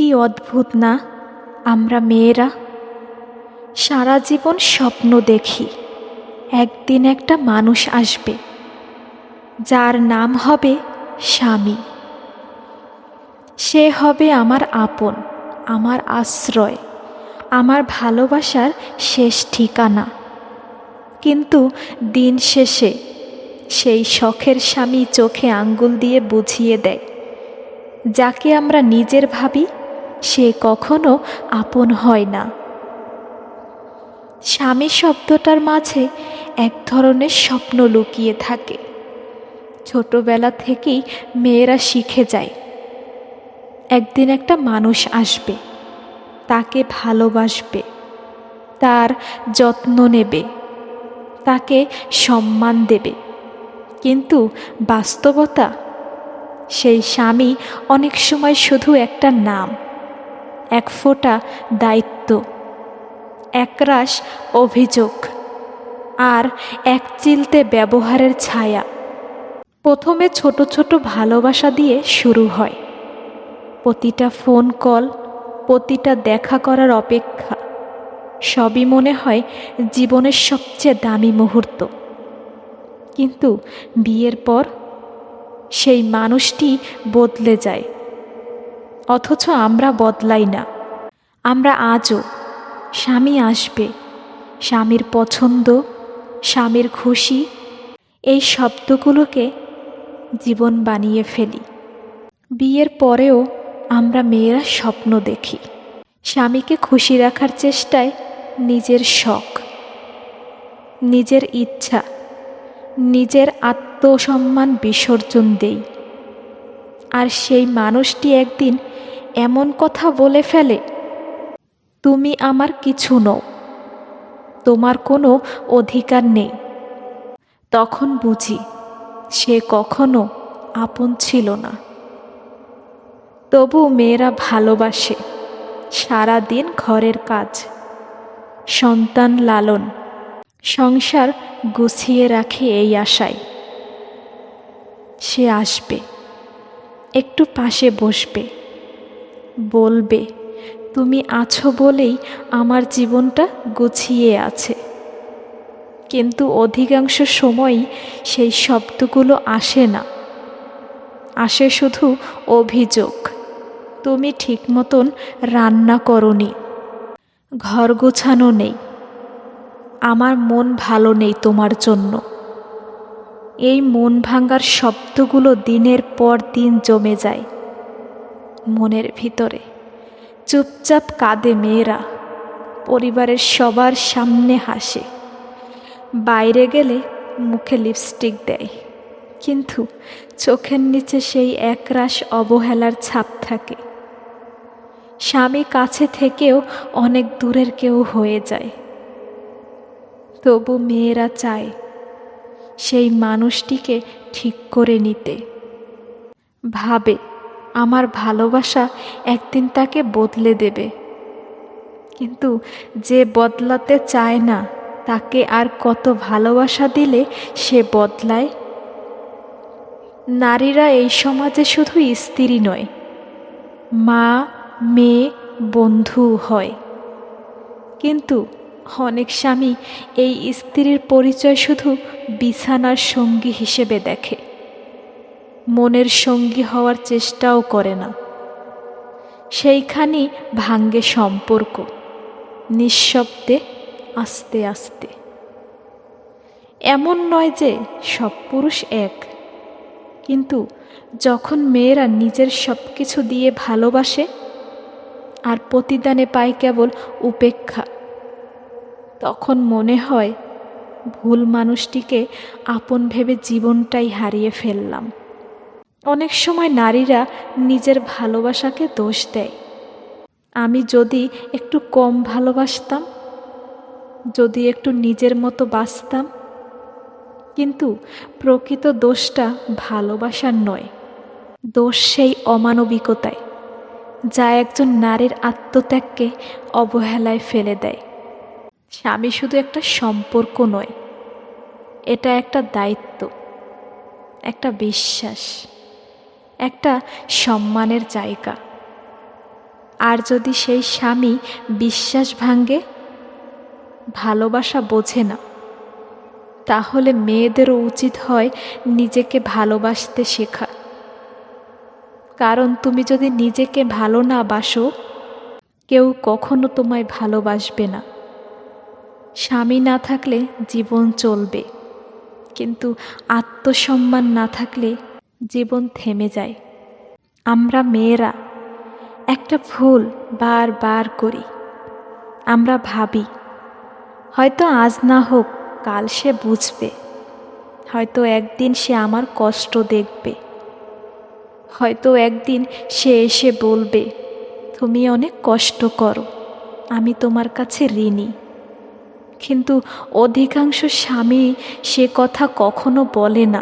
কি অদ্ভুত না আমরা মেয়েরা, সারা জীবন স্বপ্ন দেখি একদিন একটা মানুষ আসবে যার নাম হবে স্বামী। সে হবে আমার আপন, আমার আশ্রয়, আমার ভালোবাসার শেষ ঠিকানা। কিন্তু দিন শেষে সেই শখের স্বামী চোখে আঙ্গুল দিয়ে বুঝিয়ে দেয়, যাকে আমরা নিজের ভাবি সে কখনো আপন হয় না। স্বামী শব্দটার মাঝে এক ধরনের স্বপ্ন লুকিয়ে থাকে। ছোটবেলা থেকেই মেয়েরা শিখে যায় একদিন একটা মানুষ আসবে, তাকে ভালোবাসবে, তার যত্ন নেবে, তাকে সম্মান দেবে। কিন্তু বাস্তবতা, সেই স্বামী অনেক সময় শুধু একটা নাম, এক ফোঁটা দায়িত্ব, একরাশ অভিযোগ আর এক চিলতে ব্যবহারের ছায়া। প্রথমে ছোট ছোট ভালোবাসা দিয়ে শুরু হয়, প্রতিটা ফোন কল, প্রতিটা দেখা করার অপেক্ষা, সবই মনে হয় জীবনের সবচেয়ে দামি মুহূর্ত। কিন্তু বিয়ের পর সেই মানুষটি বদলে যায়, অথচ আমরা বদলাই না। আমরা আজও স্বামী আসবে, স্বামীর পছন্দ, স্বামীর খুশি, এই শব্দগুলোকে জীবন বানিয়ে ফেলি। বিয়ের পরেও আমরা মেয়েরা স্বপ্ন দেখি, স্বামীকে খুশি রাখার চেষ্টায় নিজের শখ, নিজের ইচ্ছা, নিজের আত্মসম্মান বিসর্জন দেই। আর সেই মানুষটি একদিন এমন কথা বলে ফেলে, তুমি আমার কিছু নও, তোমার কোনো অধিকার নেই। তখন বুঝি সে কখনো আপন ছিল না। তবু মেয়েরা ভালোবাসে সারা দিন ঘরের কাজ, সন্তান লালন, সংসার গুছিয়ে রাখে এই আশায় সে আসবে, একটু পাশে বসবে, বলবে তুমি আছো বলেই আমার জীবনটা গুছিয়ে আছে। কিন্তু অধিকাংশ সময়ই সেই শব্দগুলো আসে না, আসে শুধু অভিযোগ, তুমি ঠিক মতন রান্না করনি, ঘর গোছানো নেই, আমার মন ভালো নেই তোমার জন্য। এই মন ভাঙার শব্দগুলো দিনের পর দিন জমে যায় মনের ভিতরে। চুপচাপ কাঁদে মেয়েরা, পরিবারের সবার সামনে হাসে, বাইরে গেলে মুখে লিপস্টিক দেয়, কিন্তু চোখের নিচে সেই একরাশ অবহেলার ছাপ থাকে। স্বামী কাছে থেকেও অনেক দূরের কেউ হয়ে যায়। তবু মেয়েরা চায় সেই মানুষটিকে ঠিক করে নিতে, ভাবে আমার ভালোবাসা একদিন তাকে বদলে দেবে। কিন্তু যে বদলাতে চায় না, তাকে আর কত ভালোবাসা দিলে সে বদলায়? নারীরা এই সমাজে শুধু স্ত্রী নয়, মা, মেয়ে, বন্ধু হয়। কিন্তু অনেক স্বামী এই স্ত্রীর পরিচয় শুধু বিছানার সঙ্গী হিসেবে দেখে, মনের সঙ্গী হওয়ার চেষ্টাও করে না। সেইখানেই ভাঙ্গে সম্পর্ক, নিঃশব্দে, আস্তে আস্তে। এমন নয় যে সব পুরুষ এক, কিন্তু যখন মেয়েরা নিজের সব কিছু দিয়ে ভালোবাসে আর প্রতিদানে পায় কেবল উপেক্ষা, তখন মনে হয় ভুল মানুষটিকে আপন ভেবে জীবনটাই হারিয়ে ফেললাম। অনেক সময় নারীরা নিজের ভালোবাসাকে দোষ দেয়, আমি যদি একটু কম ভালোবাসতাম, যদি একটু নিজের মতো বাঁচতাম। কিন্তু প্রকৃত দোষটা ভালোবাসার নয়, দোষ সেই অমানবিকতায়, যা একজন নারীর আত্মত্যাগকে অবহেলায় ফেলে দেয়। স্বামী শুধু একটা সম্পর্ক নয়, এটা একটা দায়িত্ব, একটা বিশ্বাস, একটা সম্মানের জায়গা। আর যদি সেই স্বামী বিশ্বাস ভাঙে, ভালোবাসা বোঝে না, তাহলে মেয়েদেরও উচিত হয় নিজেকে ভালোবাসতে শেখা। কারণ তুমি যদি নিজেকে ভালো না বাসো, কেউ কখনো তোমায় ভালোবাসবে না। স্বামী না থাকলে জীবন চলবে, কিন্তু আত্মসম্মান না থাকলে জীবন থেমে যায়। আমরা মেয়েরা একটা ভুল বারবার করি। আমরা ভাবি হয়তো আজ না হোক কাল সে বুঝবে, হয়তো একদিন সে আমার কষ্ট দেখবে, হয়তো একদিন সে এসে বলবে তুমি অনেক কষ্ট করো, আমি তোমার কাছে ঋণী। কিন্তু অধিকাংশ স্বামী সে কথা কখনো বলে না,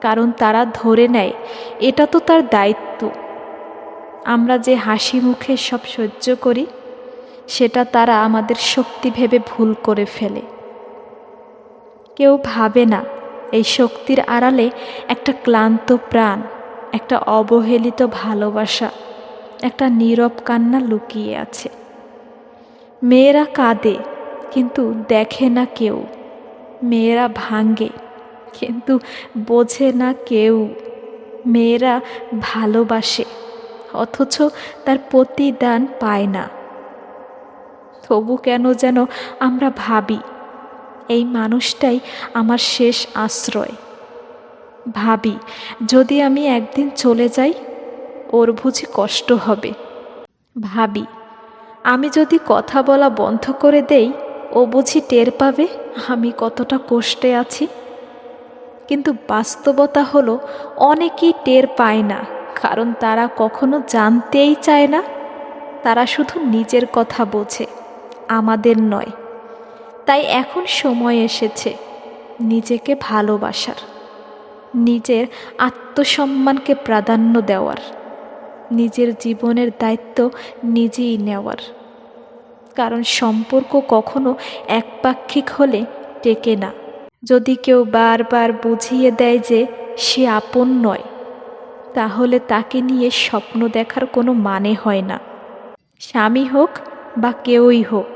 কারণ তারা ধরে নেয় এটা তো তার দায়িত্ব। আমরা যে হাসি মুখে সব সহ্য করি, সেটা তারা আমাদের শক্তি ভেবে ভুল করে ফেলে। কেউ ভাবে না এই শক্তির আড়ালে একটা ক্লান্ত প্রাণ, একটা অবহেলিত ভালোবাসা, একটা নীরব কান্না লুকিয়ে আছে। মেয়েরা কাঁদে কিন্তু দেখে না কেউ, মেয়েরা ভাঙে কিন্তু বোঝে না কেউ, মেয়েরা ভালোবাসে অথচ তার প্রতিদান পায় না। তবু কেন যেন আমরা ভাবি এই মানুষটাই আমার শেষ আশ্রয়। ভাবি যদি আমি একদিন চলে যাই, ওর বুঝি কষ্ট হবে। ভাবি আমি যদি কথা বলা বন্ধ করে দেই, ও বুঝি টের পাবে আমি কতটা কষ্টে আছি। কিন্তু বাস্তবতা হলো অনেকেই টের পায় না, কারণ তারা কখনো জানতেই চায় না। তারা শুধু নিজের কথা বোঝে, আমাদের নয়। তাই এখন সময় এসেছে নিজেকে ভালোবাসার, নিজের আত্মসম্মানকে প্রাধান্য দেওয়ার, নিজের জীবনের দায়িত্ব নিজেই নেওয়ার। কারণ সম্পর্ক কখনো একপাক্ষিক হলে টেকে না। যদি কেউ বারবার বুঝিয়ে দেয় যে সে আপন নয়, তাহলে তাকে নিয়ে স্বপ্ন দেখার কোনো মানে হয় না। স্বামী হোক বা কেউই হোক,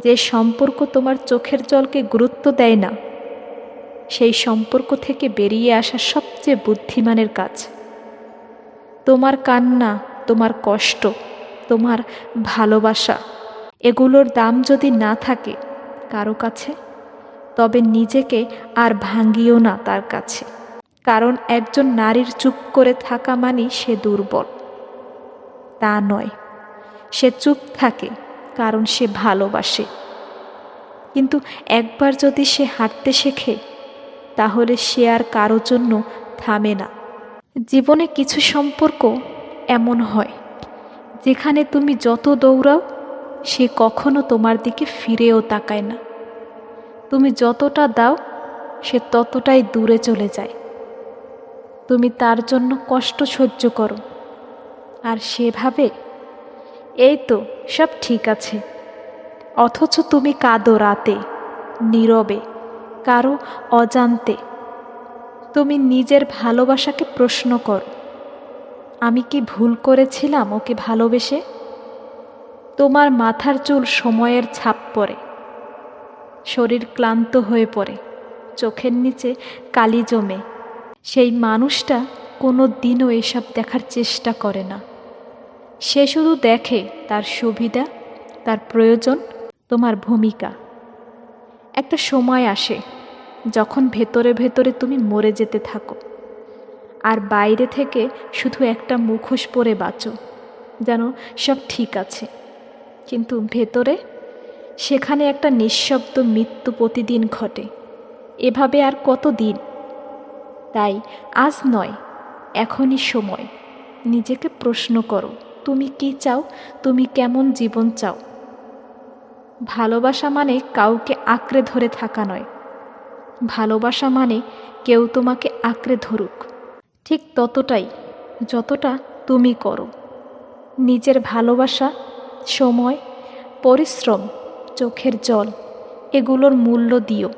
যে সম্পর্ক তোমার চোখের জলকে গুরুত্ব দেয় না, সেই সম্পর্ক থেকে বেরিয়ে আসা সবচেয়ে বুদ্ধিমানের কাজ। তোমার কান্না, তোমার কষ্ট, তোমার ভালোবাসা, এগুলোর দাম যদি না থাকে কারো কাছে, তবে নিজেকে আর ভাঙিও না তার কাছে। কারণ একজন নারীর চুপ করে থাকা মানেই সে দুর্বল, তা নয়। সে চুপ থাকে কারণ সে ভালোবাসে। কিন্তু একবার যদি সে হাঁটতে শেখে, তাহলে সে আর কারো জন্য থামে না। জীবনে কিছু সম্পর্ক এমন হয় যেখানে তুমি যত দৌড়াও, সে কখনো তোমার দিকে ফিরেও তাকায় না। তুমি যতটা দাও, সে ততটাই দূরে চলে যায়। তুমি তার জন্য কষ্ট সহ্য করো, আর সে ভাবে এই তো সব ঠিক আছে। অথচ তুমি কাঁদো রাতে, নীরবে, কারো অজান্তে। তুমি নিজের ভালোবাসাকে প্রশ্ন করো, আমি কি ভুল করেছিলাম ওকে ভালোবেসে? তোমার মাথার চুল সময়ের ছাপ পড়ে, শরীর ক্লান্ত হয়ে পড়ে, চোখের নিচে কালি জমে। সেই মানুষটা কোনো দিনও এসব দেখার চেষ্টা করে না। সে শুধু দেখে তার সুবিধা, তার প্রয়োজন, তোমার ভূমিকা। একটা সময় আসে যখন ভেতরে ভেতরে তুমি মরে যেতে থাকো, আর বাইরে থেকে শুধু একটা মুখোশ পরে বাঁচো, যেন সব ঠিক আছে। কিন্তু ভেতরে সেখানে একটা নিঃশব্দ মৃত্যু প্রতিদিন ঘটে। এভাবে আর কতদিন? তাই আজ নয়, এখনই সময়। নিজেকে প্রশ্ন করো, তুমি কি চাও? তুমি কেমন জীবন চাও? ভালোবাসা মানে কাউকে আঁকড়ে ধরে থাকা নয়। ভালোবাসা মানে কেউ তোমাকে আঁকড়ে ধরুক, ঠিক ততটাই যতটা তুমি করো। নিজের ভালোবাসা, সময়, পরিশ্রম, চোখের জল, এগুলোর মূল্য দিও।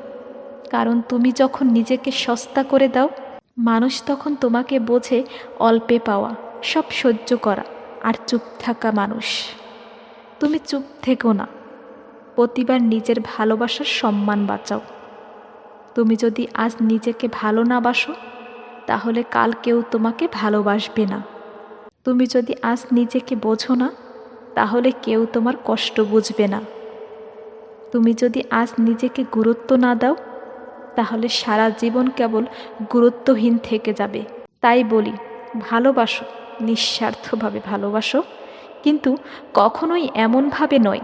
কারণ তুমি যখন নিজেকে সস্তা করে দাও, মানুষ তখন তোমাকে বোঝে অল্পে পাওয়া, সব সহ্য করা। আর চুপ থাকা মানুষ। তুমি চুপ থেকো না, প্রতিবার নিজের ভালোবাসার সম্মান বাঁচাও। তুমি যদি আজ নিজেকে ভালো না বাসো, তাহলে কাল কেউ তোমাকে ভালোবাসবে না। তুমি যদি আজ নিজেকে বোঝো না, তাহলে কেউ তোমার কষ্ট বুঝবে না। তুমি যদি আজ নিজেকে গুরুত্ব না দাও, তাহলে সারা জীবন কেবল গুরুত্বহীন থেকে যাবে। তাই বলি, ভালোবাসো, নিঃস্বার্থভাবে ভালোবাসো, কিন্তু কখনোই এমনভাবে নয়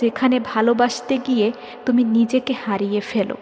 যেখানে ভালোবাসতে গিয়ে তুমি নিজেকে হারিয়ে ফেলো।